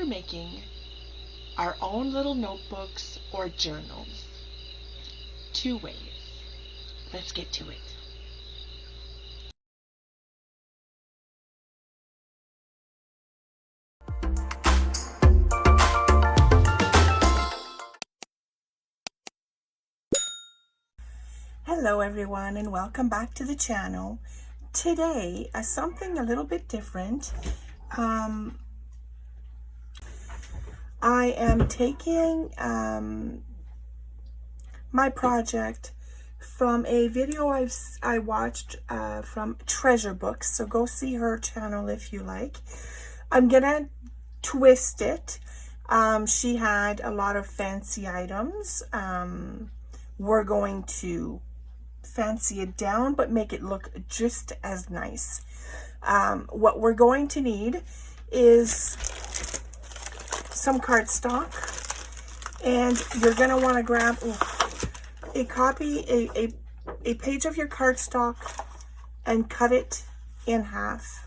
for making our own little notebooks or journals. Two ways. Let's get to it. Hello everyone and welcome back to the channel. Today, something a little bit different. I am taking my project from a video I watched from Treasure Books, so go see her channel if you like. I'm gonna twist it. She had a lot of fancy items. We're going to fancy it down but make it look just as nice. What we're going to need is some cardstock, and you're going to want to grab a page of your cardstock and cut it in half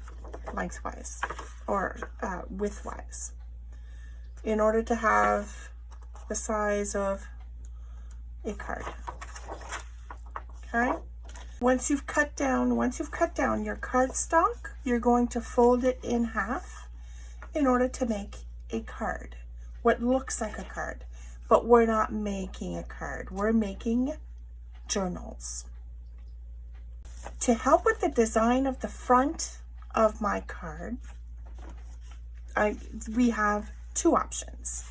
lengthwise or widthwise in order to have the size of a card. Okay. Once you've cut down your cardstock, you're going to fold it in half in order to make a card. What looks like a card, but we're not making a card. We're making journals. To help with the design of the front of my card, we have two options.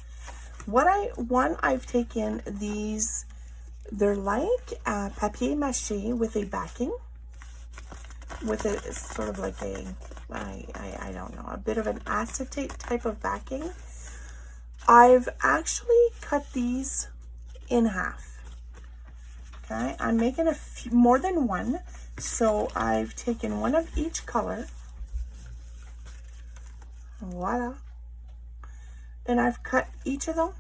I've taken these. They're like papier mâché with a backing, with a sort of like I don't know, a bit of an acetate type of backing. I've actually cut these in half. Okay, I'm making more than one, so I've taken one of each color. Voila. And I've cut each of them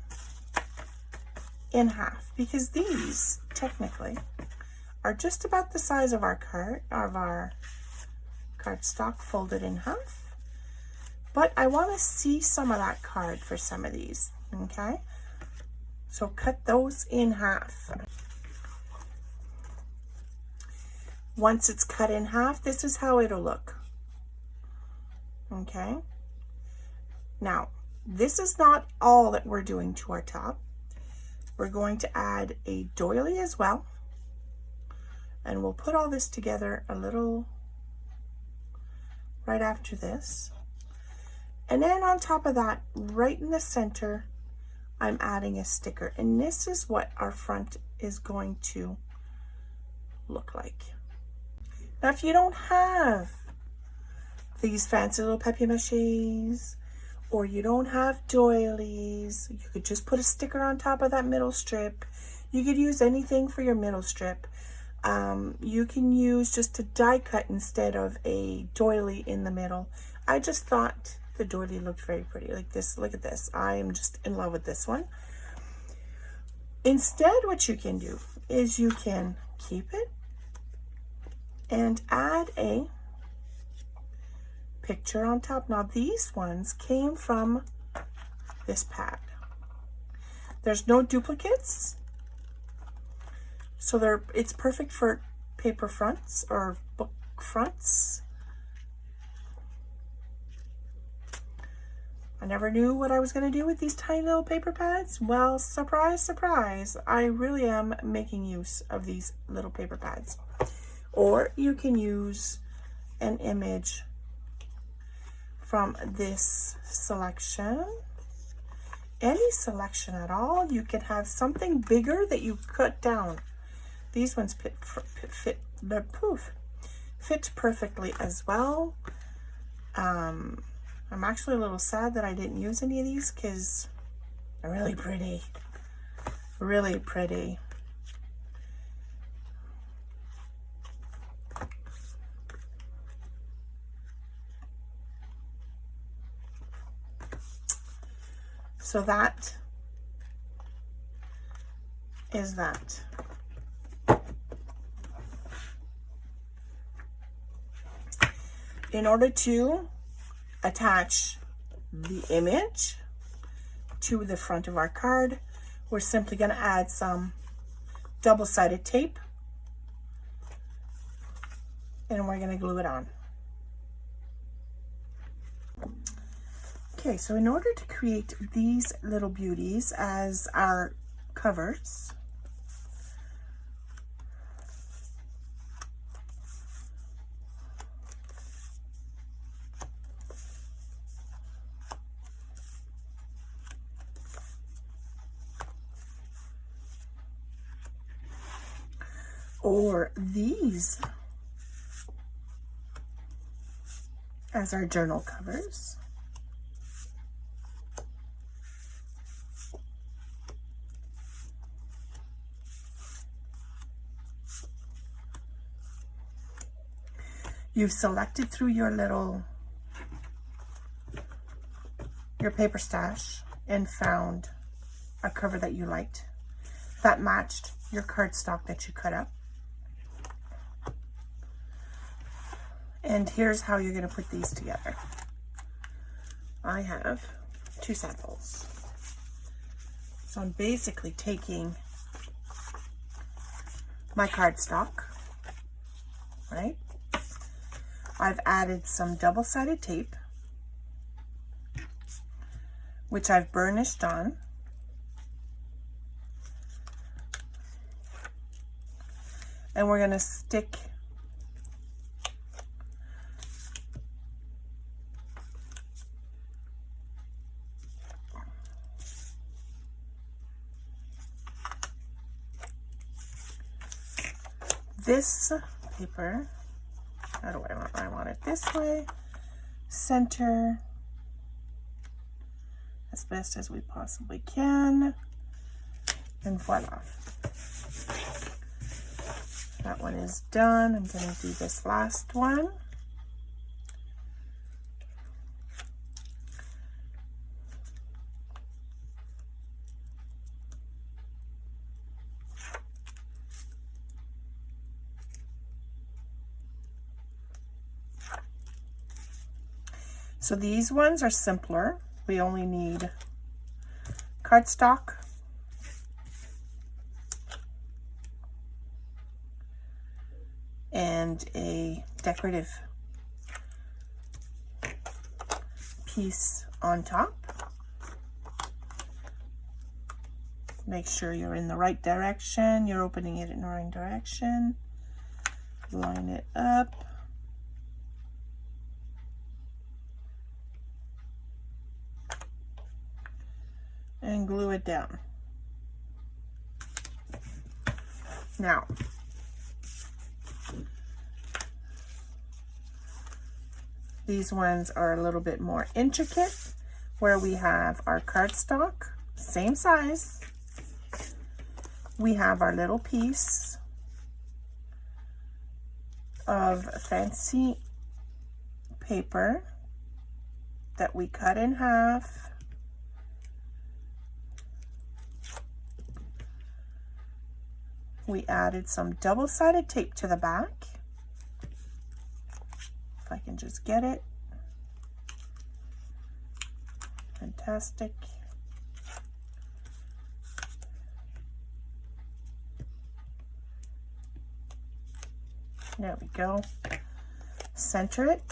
in half, because these technically are just about the size of our cardstock folded in half, but I want to see some of that card for some of these. Okay, so cut those in half. Once it's cut in half, this is how it'll look. Okay, now this is not all that we're doing to our top. We're going to add a doily as well, and we'll put all this together a little right after this. And then on top of that, right in the center, I'm adding a sticker, and this is what our front is going to look like. Now, if you don't have these fancy little papier-mâchés, or you don't have doilies, you could just put a sticker on top of that middle strip. You could use anything for your middle strip. You can use just a die cut instead of a doily in the middle. I just thought the doily looked very pretty, like this. Look at this. I am just in love with this one. Instead, what you can do is you can keep it and add a picture on top. Now these ones came from this pad. There's no duplicates, so it's perfect for paper fronts or book fronts. I never knew what I was going to do with these tiny little paper pads. Well, surprise, surprise, I really am making use of these little paper pads. Or you can use an image from this selection, any selection at all. You could have something bigger that you cut down. These ones fit perfectly as well. I'm actually a little sad that I didn't use any of these because they're really pretty, really pretty. So that is that. In order to attach the image, to the front of our card, we're simply going to add some double-sided tape, and we're going to glue it on. Okay, so in order to create these little beauties as our covers, or these as our journal covers, you've selected through your paper stash and found a cover that you liked that matched your cardstock that you cut up. And here's how you're going to put these together. I have 2 samples. So I'm basically taking my cardstock, right? I've added some double-sided tape, which I've burnished on. And we're going to stick this paper, how do I want? I want it this way, center as best as we possibly can, and voila. That one is done. I'm going to do this last one. So these ones are simpler. We only need cardstock, and a decorative piece on top. Make sure you're in the right direction. You're opening it in the right direction. Line it up. And glue it down. Now, these ones are a little bit more intricate, where we have our cardstock, same size. We have our little piece of fancy paper that we cut in half. We added some double-sided tape to the back. If I can just get it. Fantastic. There we go. Center it.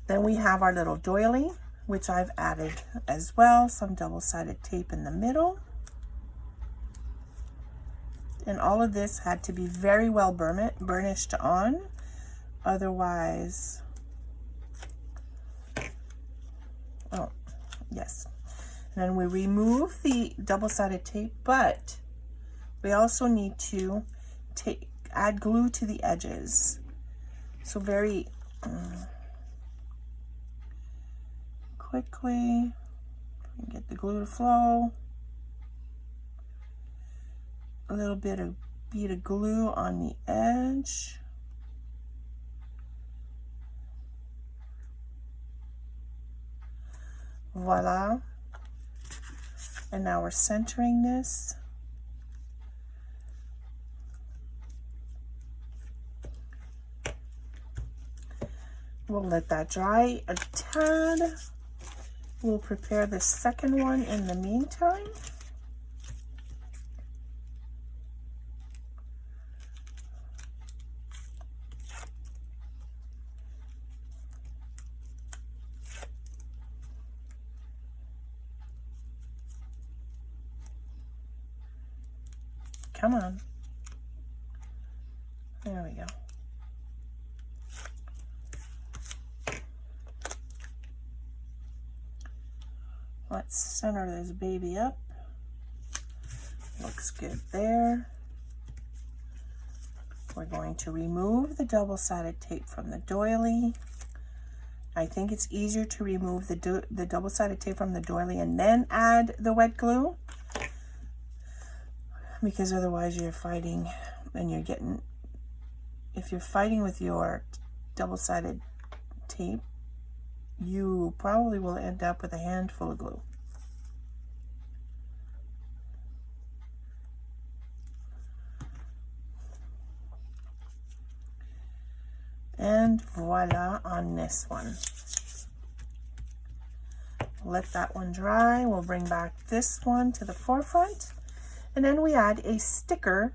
Then we have our little doily, which I've added as well, some double-sided tape in the middle. And all of this had to be very well burnished on, otherwise, oh, yes. And then we remove the double-sided tape, but we also need to add glue to the edges. So very quickly, get the glue to flow. A little bit of bead of glue on the edge. Voila. And now we're centering this. We'll let that dry a tad. We'll prepare the second one in the meantime. Come on. There we go. Let's center this baby up. Looks good there. We're going to remove the double-sided tape from the doily. I think it's easier to remove the double-sided tape from the doily and then add the wet glue, because otherwise you're fighting and you're getting, if you're fighting with your double-sided tape, you probably will end up with a handful of glue. And voila on this one. Let that one dry. We'll bring back this one to the forefront. And then we add a sticker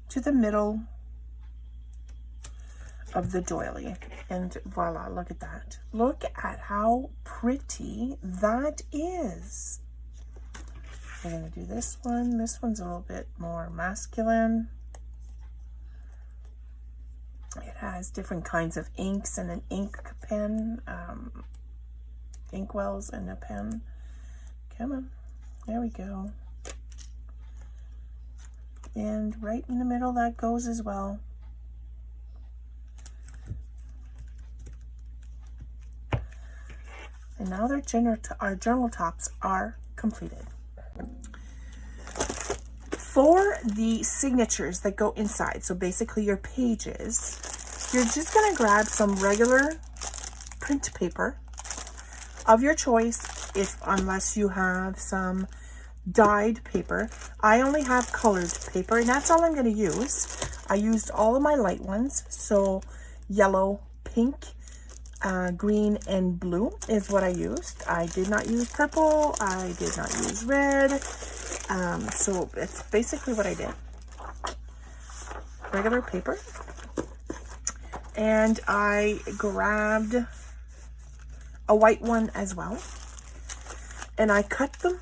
to the middle of the doily. And voila, look at that. Look at how pretty that is. We're going to do this one. This one's a little bit more masculine. It has different kinds of inks and an ink pen, ink wells and a pen. Come on, there we go. And right in the middle that goes as well. And now our journal tops are completed. For the signatures that go inside, so basically your pages, you're just going to grab some regular print paper of your choice, unless you have some dyed paper. I only have colored paper, and that's all I'm going to use. I used all of my light ones, so yellow, pink, green, and blue is what I used. I did not use purple. I did not use red. So it's basically what I did. Regular paper. And I grabbed a white one as well. And I cut them.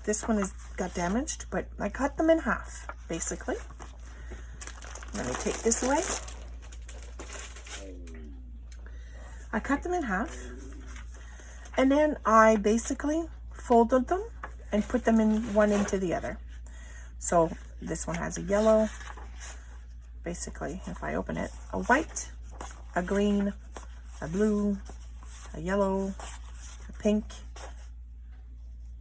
This one got damaged, but I cut them in half, basically. Let me take this away. I cut them in half. And then I basically folded them and put them in one into the other. So this one has a yellow, basically, if I open it, a white, a green, a blue, a yellow, a pink.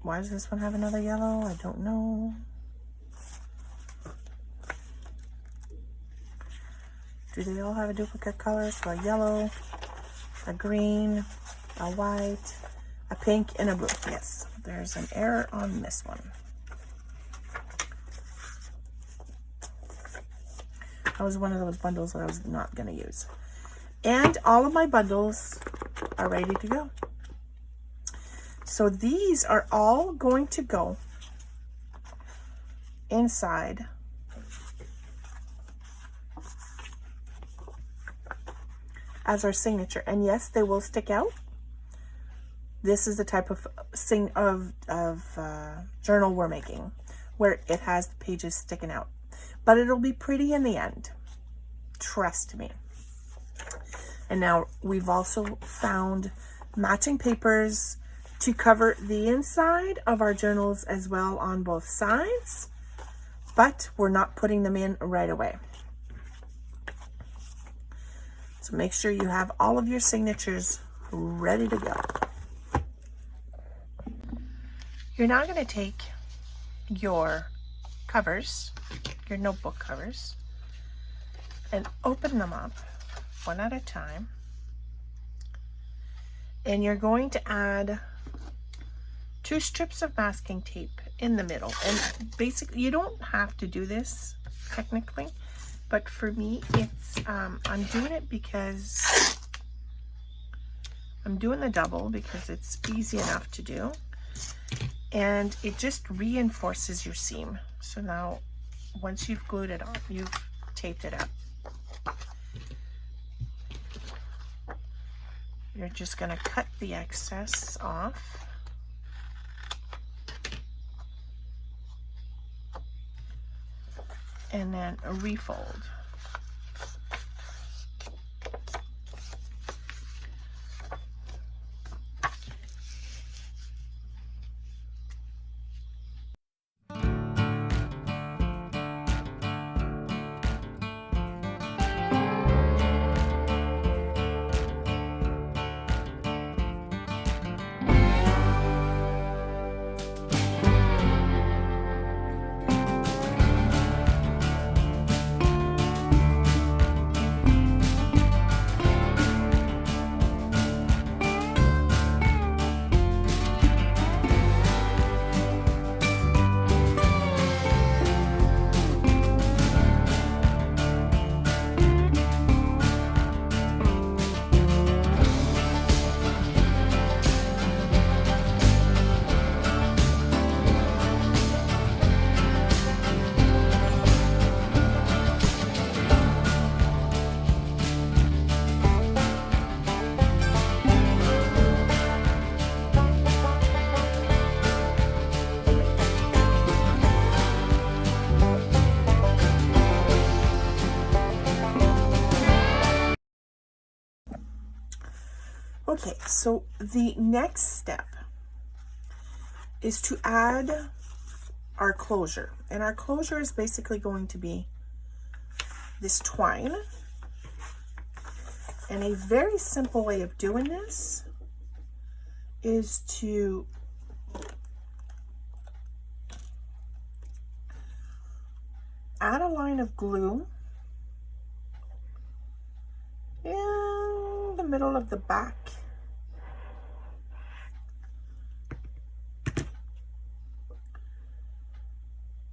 Why does this one have another yellow? I don't know. Do they all have a duplicate color? So a yellow, a green, a white, a pink, and a blue. Yes, there's an error on this one. That was one of those bundles that I was not going to use. And all of my bundles are ready to go. So these are all going to go inside as our signature. And yes, they will stick out. This is the type of journal we're making, where it has the pages sticking out. But it'll be pretty in the end. Trust me. And now we've also found matching papers to cover the inside of our journals as well on both sides. But we're not putting them in right away. So make sure you have all of your signatures ready to go. You're now going to take your covers, your notebook covers, and open them up one at a time. And you're going to add 2 strips of masking tape in the middle. And basically, you don't have to do this technically. but for me, it's, I'm doing it because I'm doing the double because it's easy enough to do, and it just reinforces your seam. So now, once you've glued it on, you've taped it up, you're just going to cut the excess off. And then refold. Okay, so the next step is to add our closure. And our closure is basically going to be this twine. And a very simple way of doing this is to add a line of glue in the middle of the back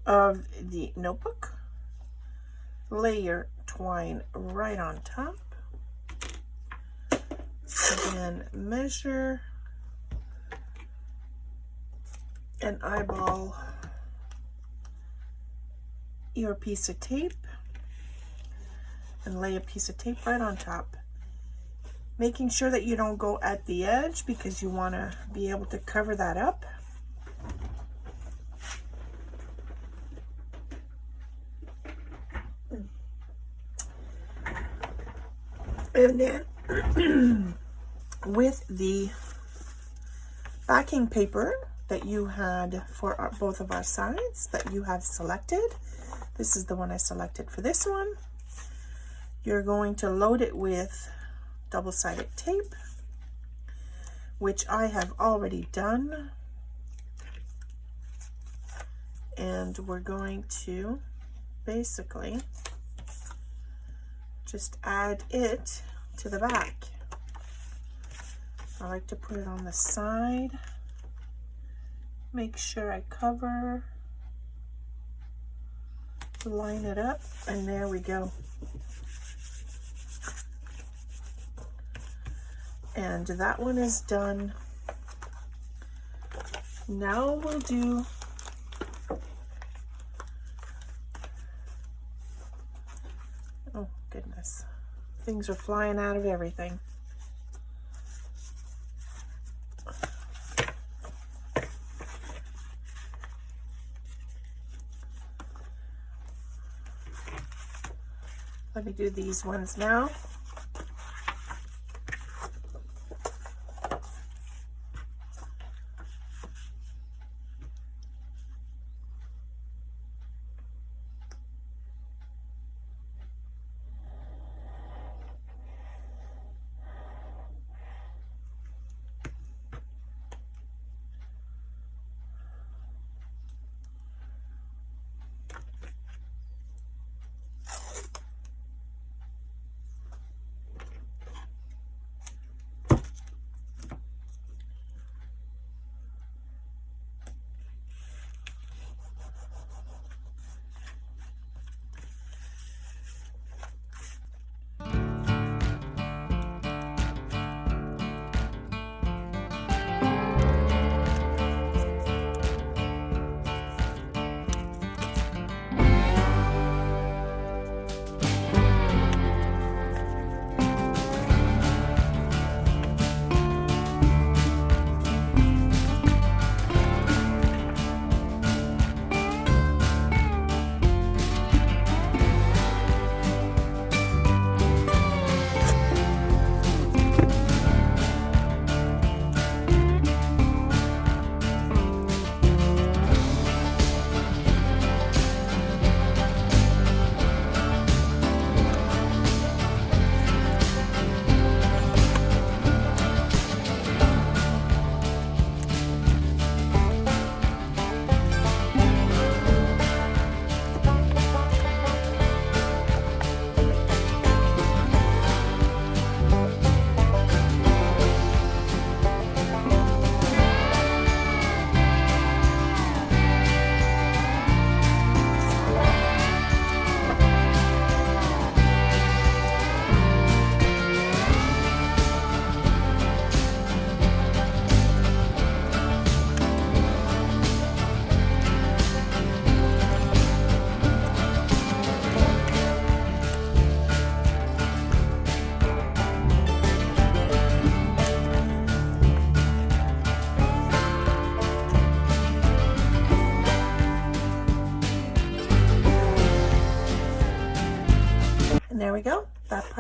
of the notebook, lay your twine right on top, and then measure and eyeball your piece of tape and lay a piece of tape right on top, making sure that you don't go at the edge because you want to be able to cover that up. And then with the backing paper that you had for both of our sides that you have selected, this is the one I selected for this one, you're going to load it with double-sided tape, which I have already done. And we're going to basically just add it to the back. I like to put it on the side, make sure I cover, line it up, and there we go. And that one is done. Now we'll do oh goodness, things are flying out of everything. Let me do these ones now.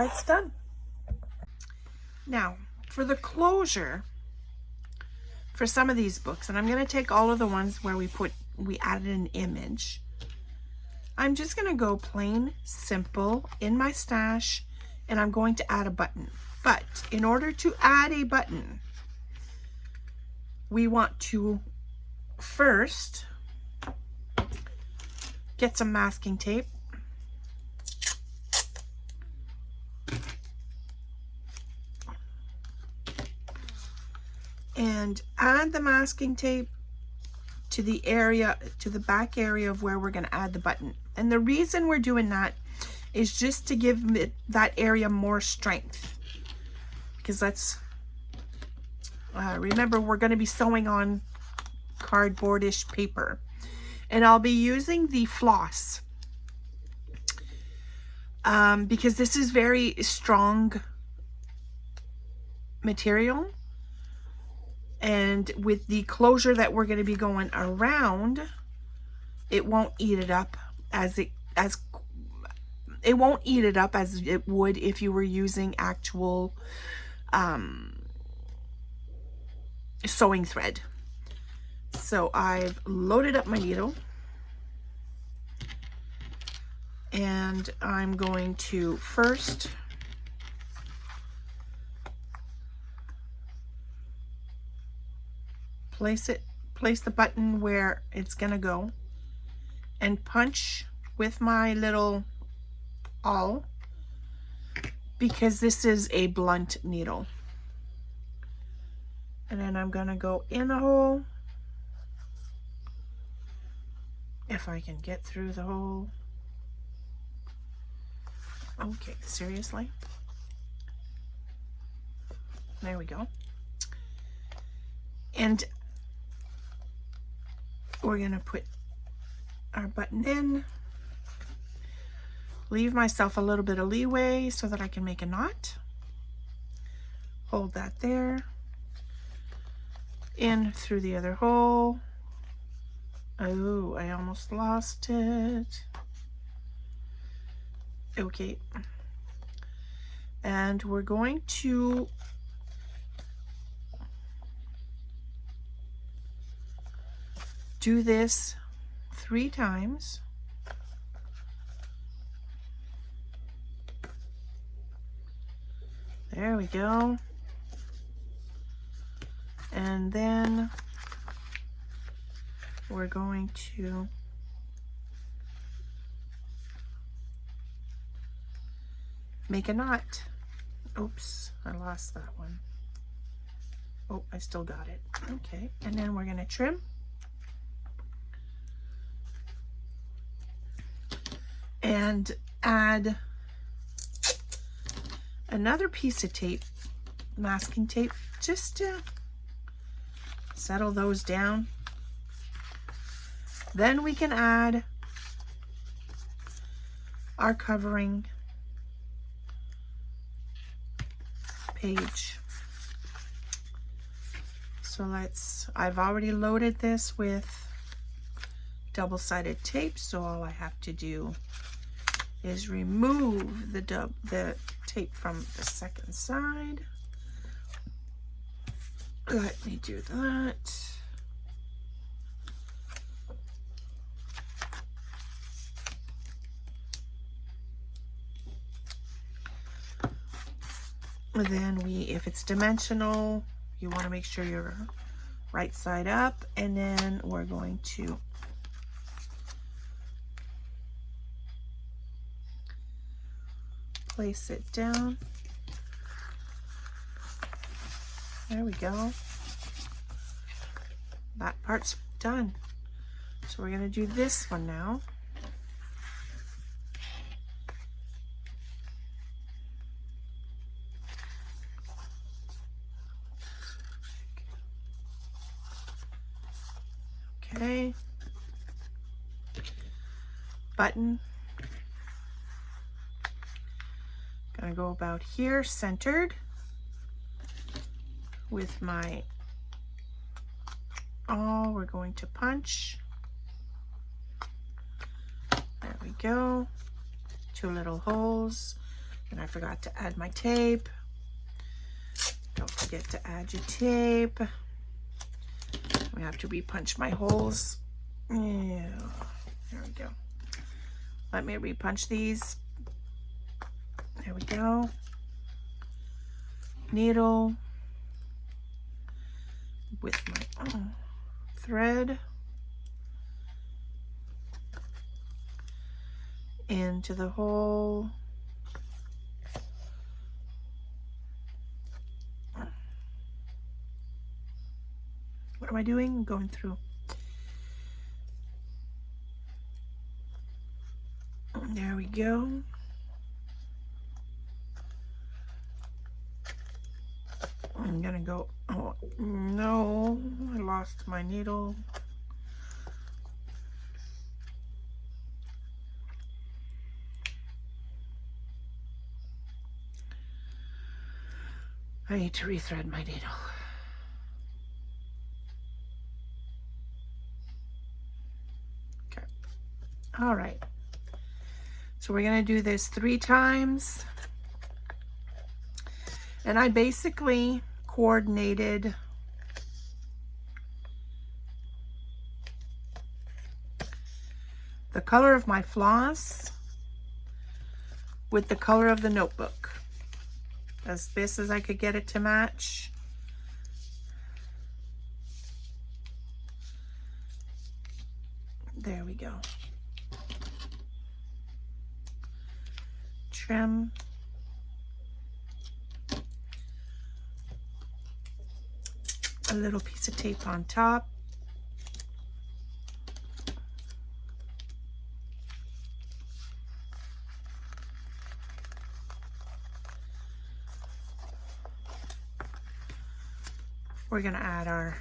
part's done. Now, for the closure, for some of these books, and I'm going to take all of the ones where we added an image. I'm just going to go plain simple in my stash, and I'm going to add a button. But in order to add a button, we want to first get some masking tape. And add the masking tape to the area, to the back area of where we're going to add the button. And the reason we're doing that is just to give that area more strength. Because let's remember, we're going to be sewing on cardboardish paper. And I'll be using the floss. Because this is very strong material. And with the closure that we're going to be going around, it won't eat it up as it would if you were using actual sewing thread. So I've loaded up my needle, and I'm going to first place the button where it's gonna go, and punch with my little awl, because this is a blunt needle. And then I'm gonna go in the hole, if I can get through the hole. Okay, seriously? There we go. And we're gonna put our button in, leave myself a little bit of leeway so that I can make a knot. Hold that there, in through the other hole. Oh, I almost lost it. Okay. And we're going to do this 3 times. There we go. And then we're going to make a knot. Oops, I lost that one. Oh, I still got it. Okay, and then we're going to trim. And add another piece of tape, masking tape, just to settle those down. Then we can add our covering page. So I've already loaded this with double-sided tape, so all I have to do is remove the tape from the second side. Let me do that. And then if it's dimensional, you want to make sure you're right side up, and then we're going to place it down. There we go. That part's done. So we're going to do this one now. Okay. Button. Gonna go about here, centered, with my awl. We're going to punch. There we go. 2 little holes. And I forgot to add my tape. Don't forget to add your tape. I have to repunch my holes. Yeah, there we go. Let me repunch these. There we go. Needle with my thread into the hole. What am I doing? I'm going through. There we go. I'm gonna go, oh no, I lost my needle. I need to rethread my needle. Okay, all right. So we're gonna do this 3 times. And I basically coordinated the color of my floss with the color of the notebook as best as I could get it to match. There we go. Trim. A little piece of tape on top. We're going to add our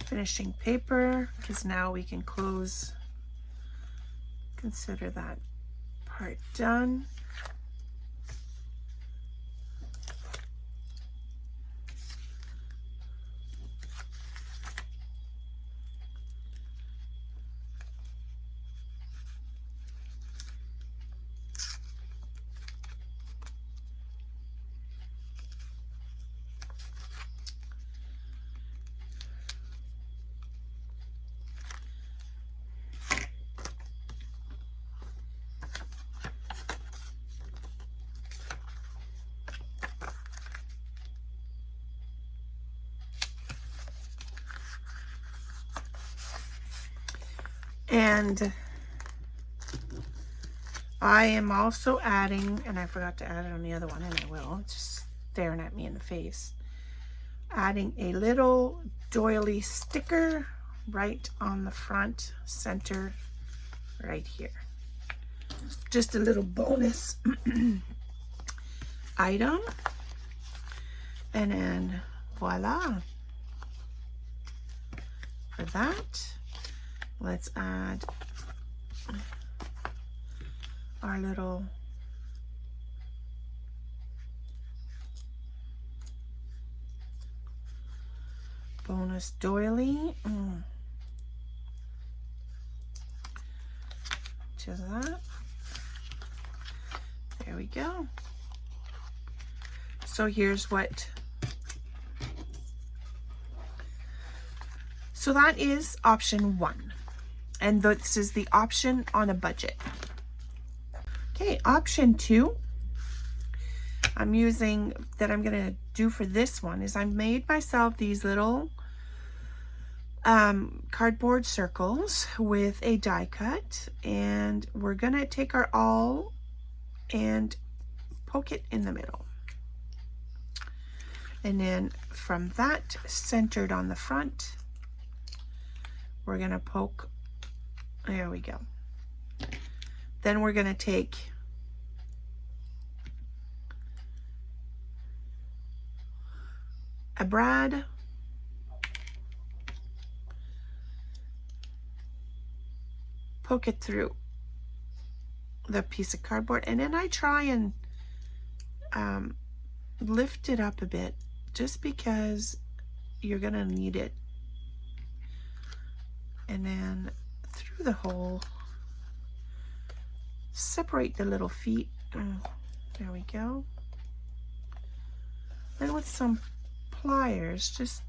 finishing paper, because now we can close, consider that part done. And I am also adding, and I forgot to add it on the other one, and I will, it's just staring at me in the face, adding a little doily sticker right on the front center right here. Just a little bonus item. And then voila. For that, let's add our little bonus doily to that. There we go. So here's what, so that is option 1. And this is the option on a budget. Okay, option 2 I'm using, that I'm gonna do for this one, is I made myself these little cardboard circles with a die cut, and we're gonna take our awl and poke it in the middle. And then from that, centered on the front, we're gonna poke, there we go. Then we're gonna take a brad, poke it through the piece of cardboard, and then I try and lift it up a bit, just because you're gonna need it. And then through the hole separate the little feet. There we go. And with some pliers, just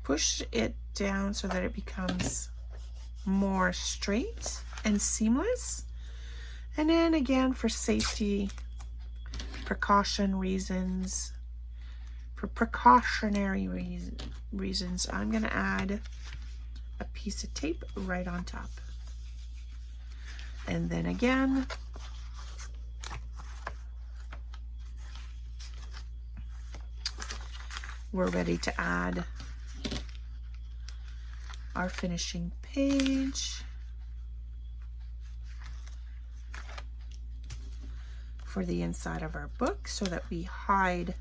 push it down so that it becomes more straight and seamless. And then again, for safety, precautionary reasons, I'm going to add a piece of tape right on top. And then again, we're ready to add our finishing page for the inside of our book so that we hide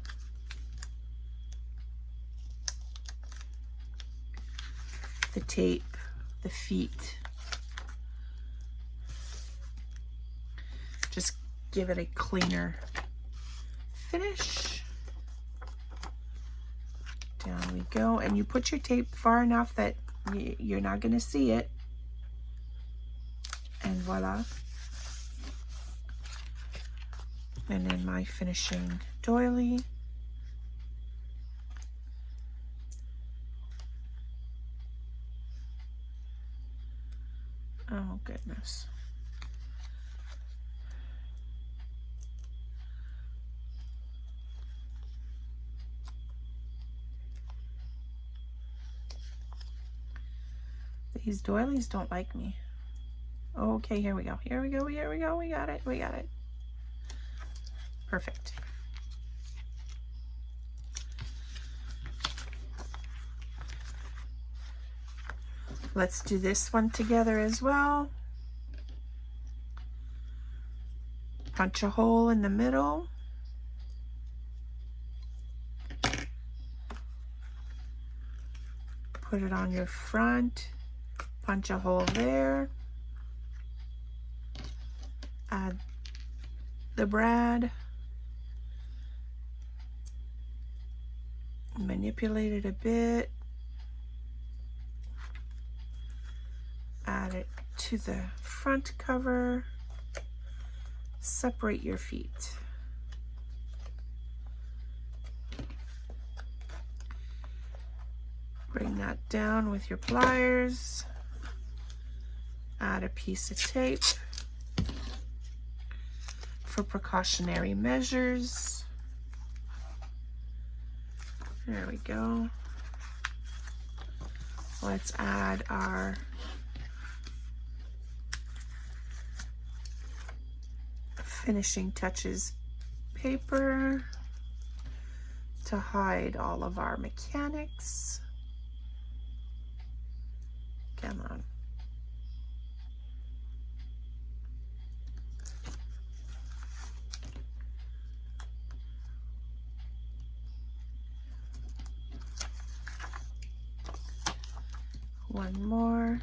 the tape, the feet. Just give it a cleaner finish. Down we go. And you put your tape far enough that you're not going to see it. And voila. And then my finishing doily. Oh goodness. These doilies don't like me. Okay, here we go. Here we go. Here we go. We got it. We got it. Perfect. Let's do this one together as well. Punch a hole in the middle. Put it on your front. Punch a hole there. Add the brad. Manipulate it a bit. Add it to the front cover. Separate your feet. Bring that down with your pliers. Add a piece of tape for precautionary measures. There we go. Let's add our finishing touches paper to hide all of our mechanics. Come on. One more.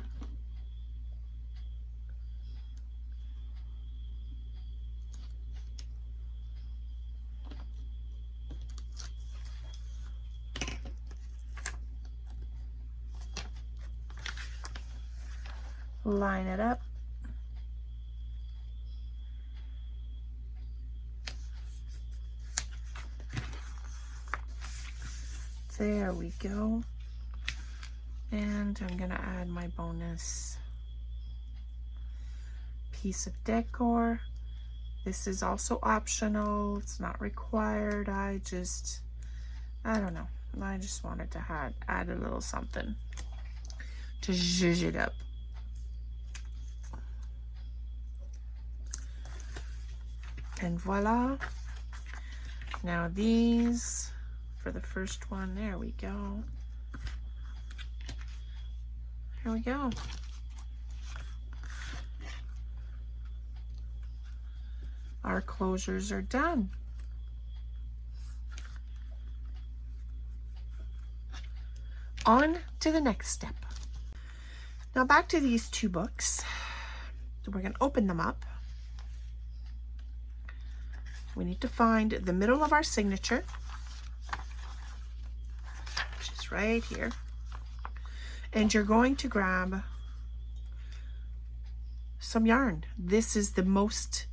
Line it up. There we go. And I'm going to add my bonus piece of decor. This is also optional. It's not required. I don't know. I just wanted to add a little something to zhuzh it up. And voila. Now these, for the first one, there we go. Here we go. Our closures are done. On to the next step. Now back to these two books. We're going to open them up. We need to find the middle of our signature, which is right here. And you're going to grab some yarn. This is the most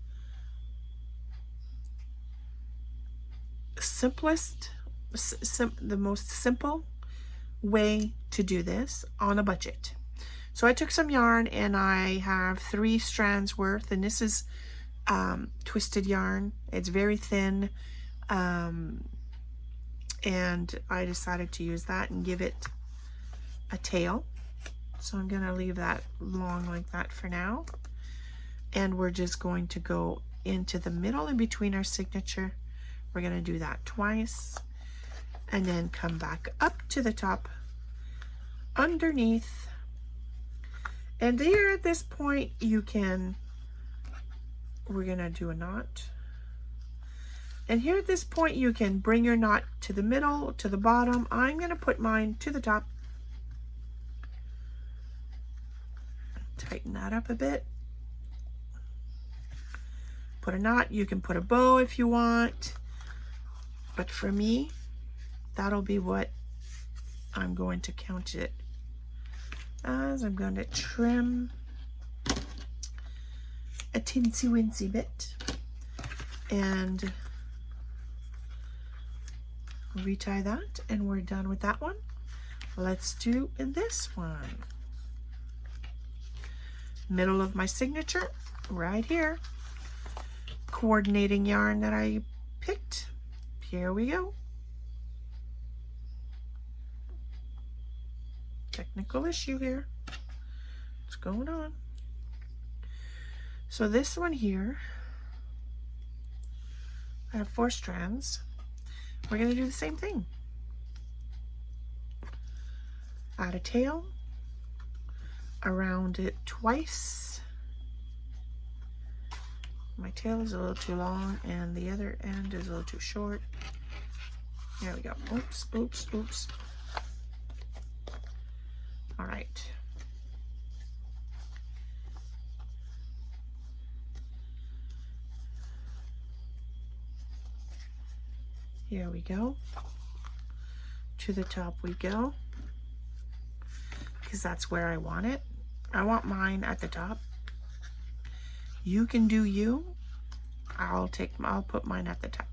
the most simple way to do this on a budget. So I took some yarn and I have 3 strands worth, and this is twisted yarn. It's very thin, and I decided to use that and give it a tail. So I'm gonna leave that long like that for now, and we're just going to go into the middle in between our signature. We're gonna do that twice and then come back up to the top underneath. And there at this point we're gonna do a knot. And here at this point you can bring your knot to the middle, to the bottom. I'm gonna put mine to the top. Tighten that up a bit. Put a knot. You can put a bow if you want. But for me, that'll be what I'm going to count it as. I'm going to trim a teensy wincy bit and retie that, and we're done with that one. Let's do this one. Middle of my signature, right here. Coordinating yarn that I picked. Here we go. Technical issue here. What's going on? So this one here, I have 4 strands. We're going to do the same thing. Add a tail, around it twice. My tail is a little too long and the other end is a little too short. There we go. Oops, oops, oops. All right. Here we go. To the top we go, because that's where I want it. I want mine at the top. You can do you. I'll put mine at the top.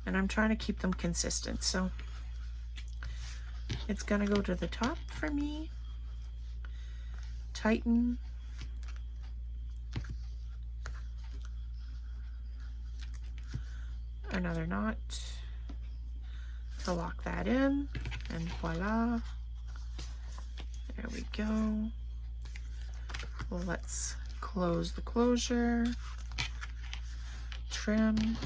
And I'm trying to keep them consistent, so it's gonna go to the top for me. Tighten. Another knot to lock that in, and voila. There we go. Let's close the closure, trim.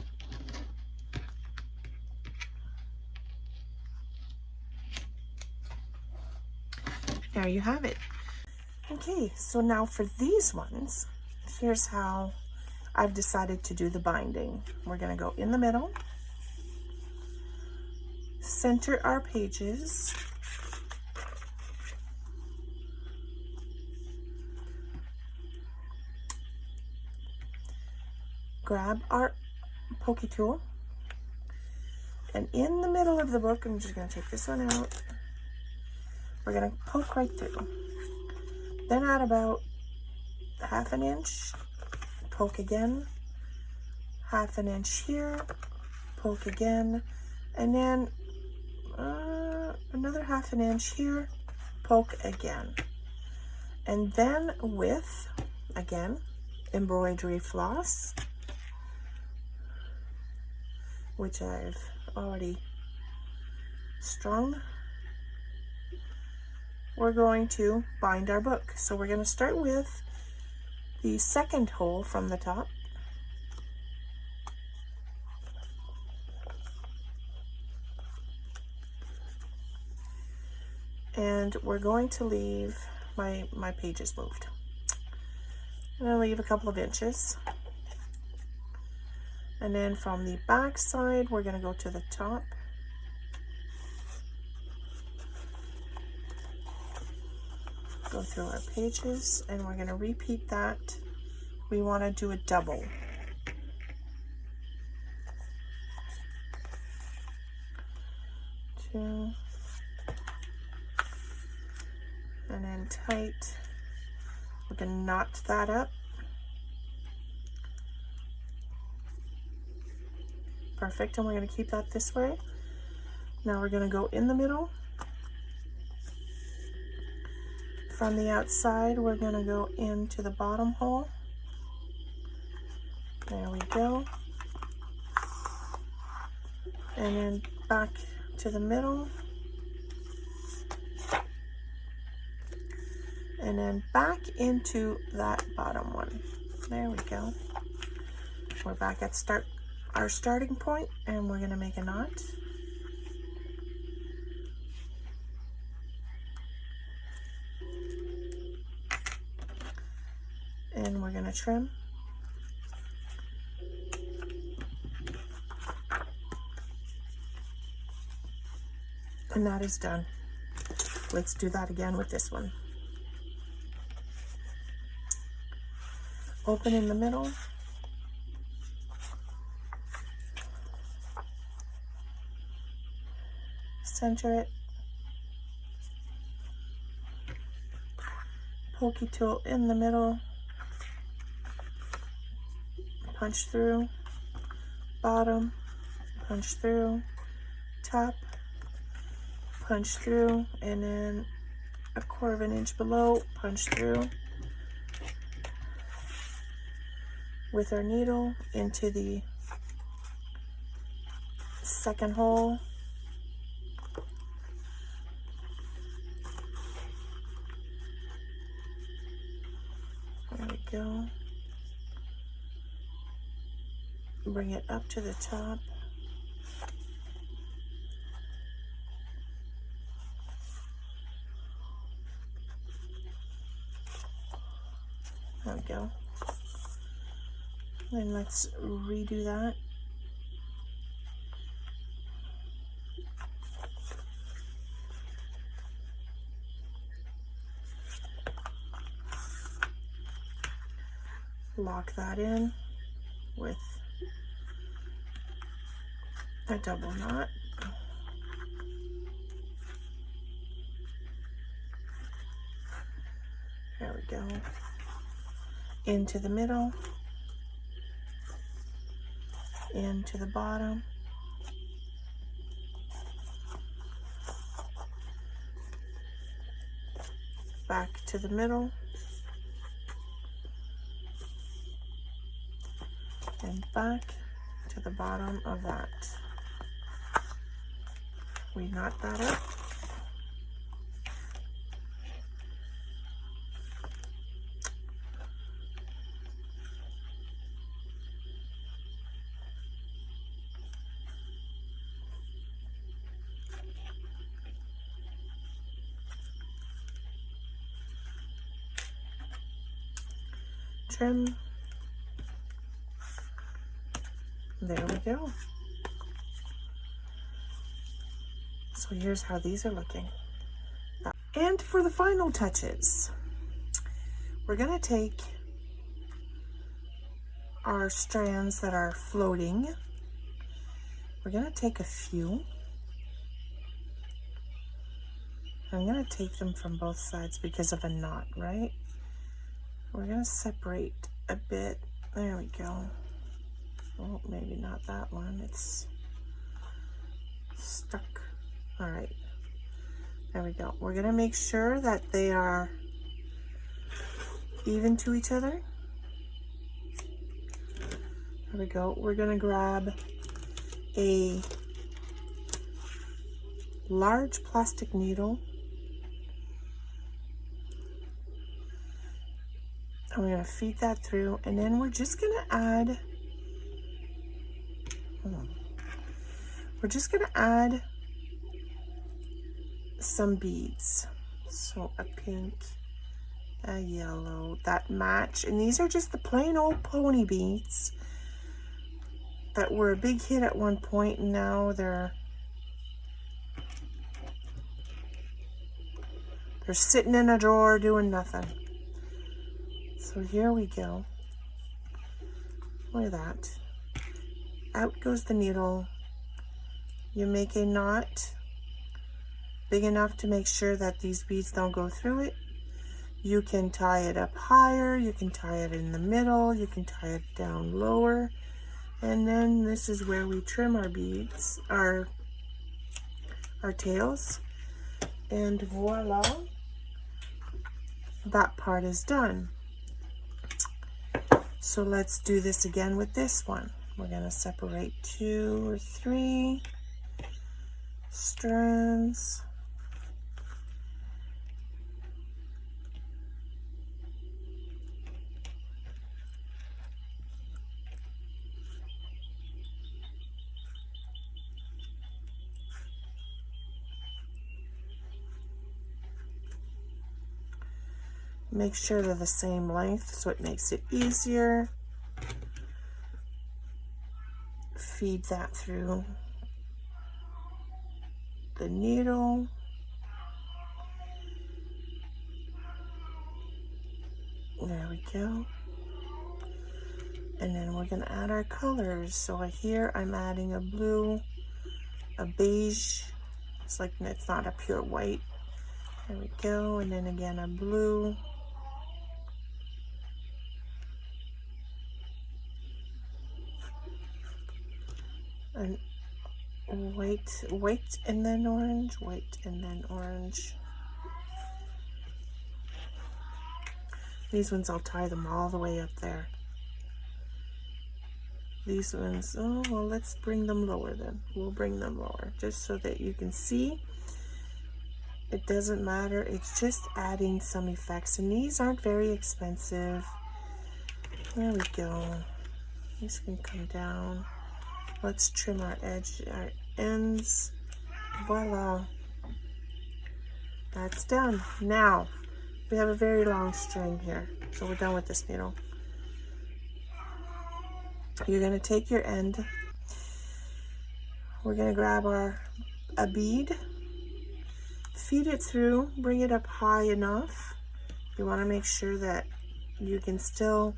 There you have it. Okay, so now for these ones, here's how I've decided to do the binding. We're gonna go in the middle, center our pages, grab our pokey tool, and in the middle of the book, I'm just going to take this one out. We're going to poke right through. Then add about 1/2 inch, poke again, 1/2 inch here, poke again, and then another 1/2 inch here, poke again. And then with, again, embroidery floss, which I've already strung, we're going to bind our book. So we're going to start with the second hole from the top. And we're going to leave, my pages moved. I'm going to leave a couple of inches. And then from the back side, we're going to go to the top. Go through our pages, and we're going to repeat that. We want to do a double. Two, and then tight. We're going to knot that up. Perfect, and we're going to keep that this way. Now we're going to go in the middle. From the outside, we're going to go into the bottom hole. There we go. And then back to the middle. And then back into that bottom one. There we go. We're back at our starting point, and we're going to make a knot. And we're going to trim. And that is done. Let's do that again with this one. Open in the middle. Center it. Pokey tool in the middle. Punch through. Bottom. Punch through. Top. Punch through, and then 1/4 inch below, punch through with our needle into the second hole. There we go. Bring it up to the top. There we go. And let's redo that. Lock that in with a double knot. There we go. Into the middle, into the bottom, back to the middle, and back to the bottom of that. We knot that up. Trim. There we go. So here's how these are looking. And for the final touches, we're going to take our strands that are floating. We're going to take a few. I'm going to take them from both sides because of a knot, right? We're going to separate a bit. There we go. Oh, maybe not that one. It's stuck. All right. There we go. We're going to make sure that they are even to each other. There we go. We're going to grab a large plastic needle. And we're going to feed that through, and then we're just going to add, some beads. So a pink, a yellow, that match. And these are just the plain old pony beads that were a big hit at one point, and now they're sitting in a drawer doing nothing. So here we go. Look at that. Out goes the needle. You make a knot big enough to make sure that these beads don't go through it. You can tie it up higher, you can tie it in the middle, you can tie it down lower. And then this is where we trim our beads, our tails. And voila, that part is done. So let's do this again with this one. We're going to separate 2 or 3 strands. Make sure they're the same length so it makes it easier. Feed that through the needle. There we go. And then we're going to add our colors. So here I'm adding a blue, a beige. It's like, it's not a pure white. There we go. And then again a blue. And white and then orange, white and then orange. These ones I'll tie them all the way up there. These ones, oh well, let's bring them lower then. We'll bring them lower just so that you can see. It doesn't matter, it's just adding some effects, and these aren't very expensive. There we go. These can come down. Let's trim our edge, our ends. Voila. That's done. Now, we have a very long string here, so we're done with this needle. You're going to take your end. We're going to grab a bead, feed it through, bring it up high enough. You want to make sure that you can still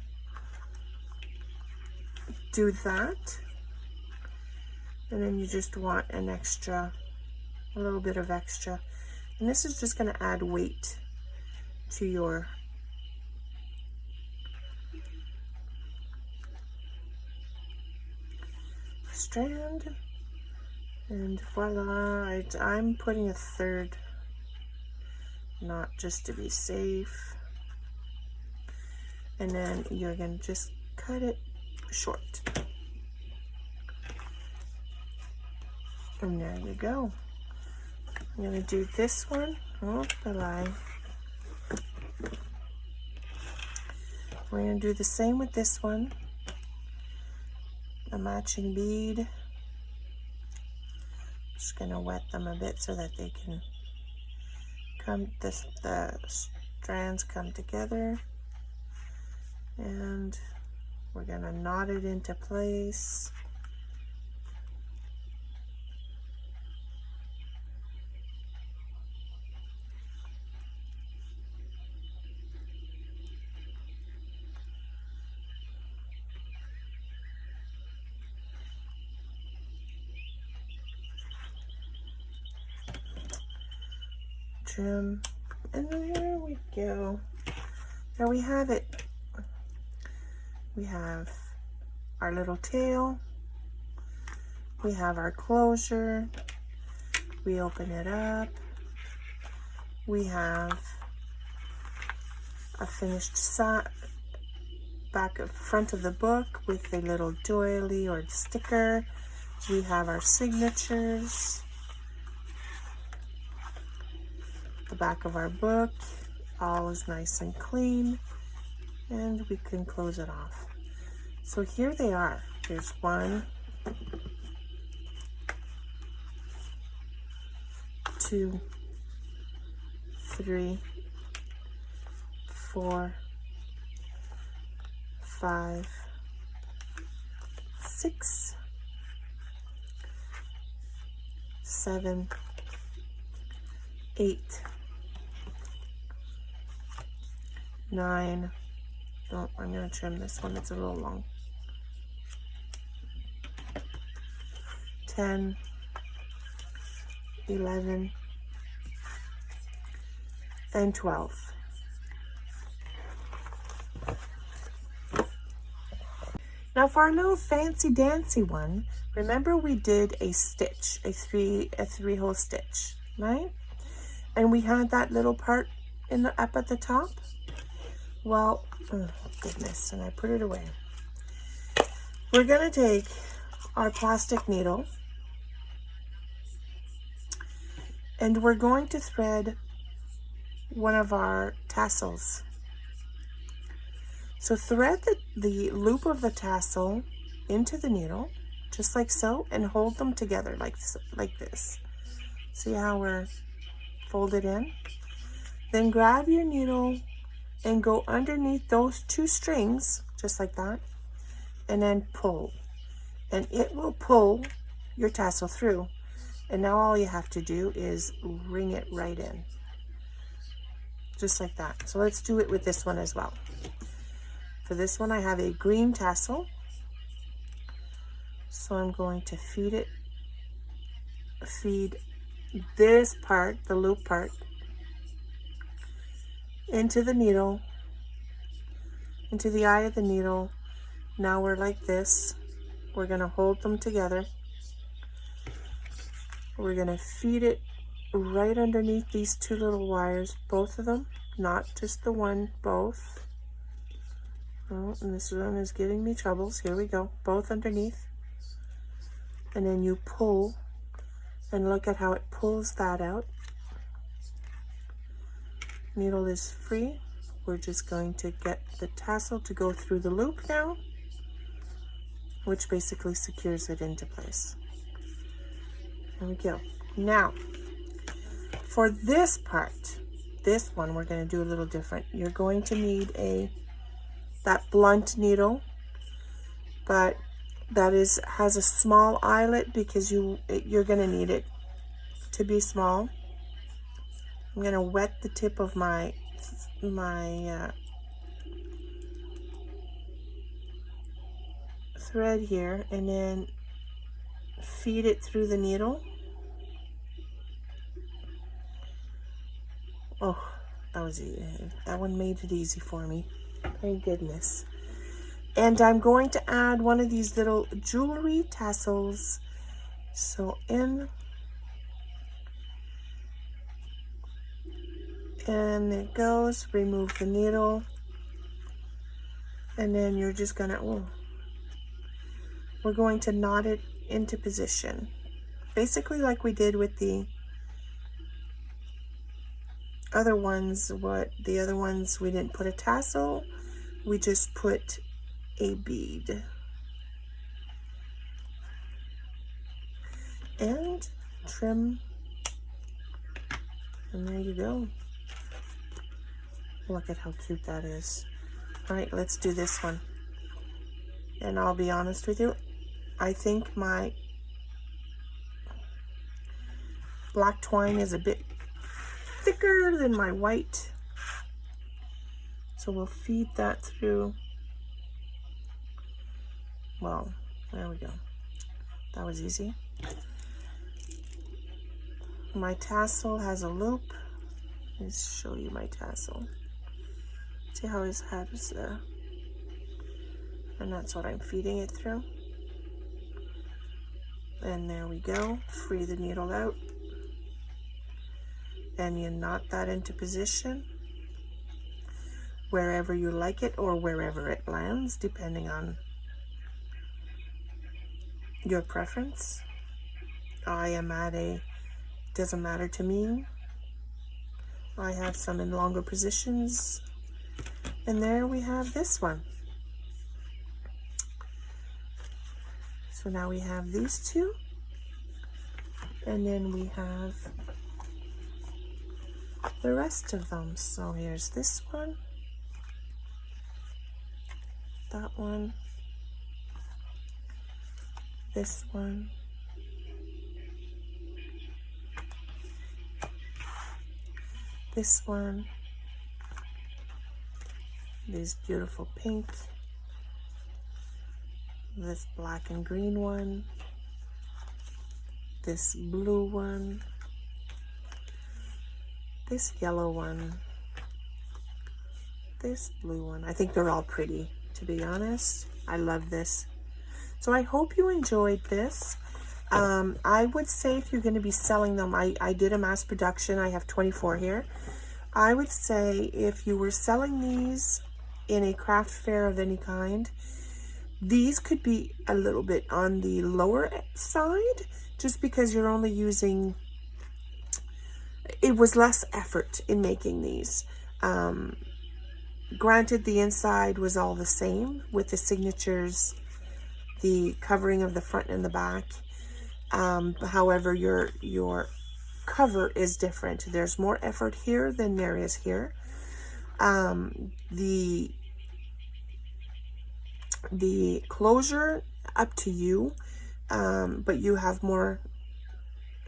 do that. And then you just want an extra, a little bit of extra. And this is just going to add weight to your strand. And voila, I'm putting a third knot just to be safe. And then you're going to just cut it short. And there you go. I'm going to do this one. Oh, the line. We're going to do the same with this one. A matching bead. Just going to wet them a bit so that they can come, the strands come together. And we're going to knot it into place. Trim, and there we go. There we have it. We have our little tail. We have our closure. We open it up. We have a finished front of the book with a little doily or sticker. We have our signatures. The back of our book, all is nice and clean, and we can close it off. So here they are. There's 1, 2, 3, 4, 5, 6, 7, 8, 9. Oh, I'm going to trim this one, it's a little long. 10, 11, and 12. Now for our little fancy dancy one, remember we did a stitch, a three-hole stitch, right? And we had that little part up at the top. Well, oh goodness, and I put it away. We're gonna take our plastic needle and we're going to thread one of our tassels. So thread the loop of the tassel into the needle, just like so, and hold them together like this. See how we're folded in? Then grab your needle and go underneath those two strings, just like that, and then pull. And it will pull your tassel through. And now all you have to do is ring it right in. Just like that. So let's do it with this one as well. For this one I have a green tassel. So I'm going to feed this part, the loop part, into the needle, into the eye of the needle. Now we're like this. We're going to hold them together. We're going to feed it right underneath these two little wires, both of them, not just the one, both. Oh, and this one is giving me troubles. Here we go, both underneath. And then you pull, and look at how it pulls that out. Needle is free. We're just going to get the tassel to go through the loop now, which basically secures it into place. There we go. Now, for this part, this one we're going to do a little different. You're going to need that blunt needle, but that has a small eyelet because you're going to need it to be small. I'm going to wet the tip of my thread here and then feed it through the needle. Oh, that was easy. That one made it easy for me. Thank goodness. And I'm going to add one of these little jewelry tassels. So in, and it goes. Remove the needle, and then you're just gonna, we're going to knot it into position, basically like we did with the other ones. The other ones we didn't put a tassel, we just put a bead. And trim, and there you go. Look at how cute that is. All right, let's do this one. And I'll be honest with you, I think my black twine is a bit thicker than my white. So we'll feed that through. Well, there we go. That was easy. My tassel has a loop. Let's show you my tassel. See how his head is there? And that's what I'm feeding it through. And there we go. Free the needle out. And you knot that into position wherever you like it or wherever it lands, depending on your preference. I am at doesn't matter to me. I have some in longer positions. And there we have this one. So now we have these two. And then we have the rest of them. So here's this one, that one, this one, this one, this beautiful pink, this black and green one, this blue one, this yellow one, this blue one. I think they're all pretty, to be honest. I love this. So I hope you enjoyed this. I would say if you're going to be selling them, I did a mass production. I have 24 here. I would say if you were selling these in a craft fair of any kind, these could be a little bit on the lower side, just because you're only using, it was less effort in making these. Granted, the inside was all the same with the signatures, the covering of the front and the back. However, your cover is different. There's more effort here than there is here. The closure, up to you, but you have more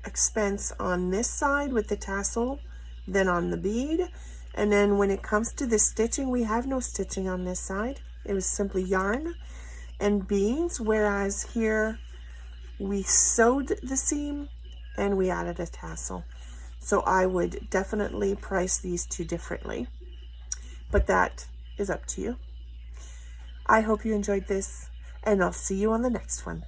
expense on this side with the tassel than on the bead. And then when it comes to the stitching, we have no stitching on this side. It was simply yarn and beads, whereas here we sewed the seam and we added a tassel. So I would definitely price these two differently, but that is up to you. I hope you enjoyed this, and I'll see you on the next one.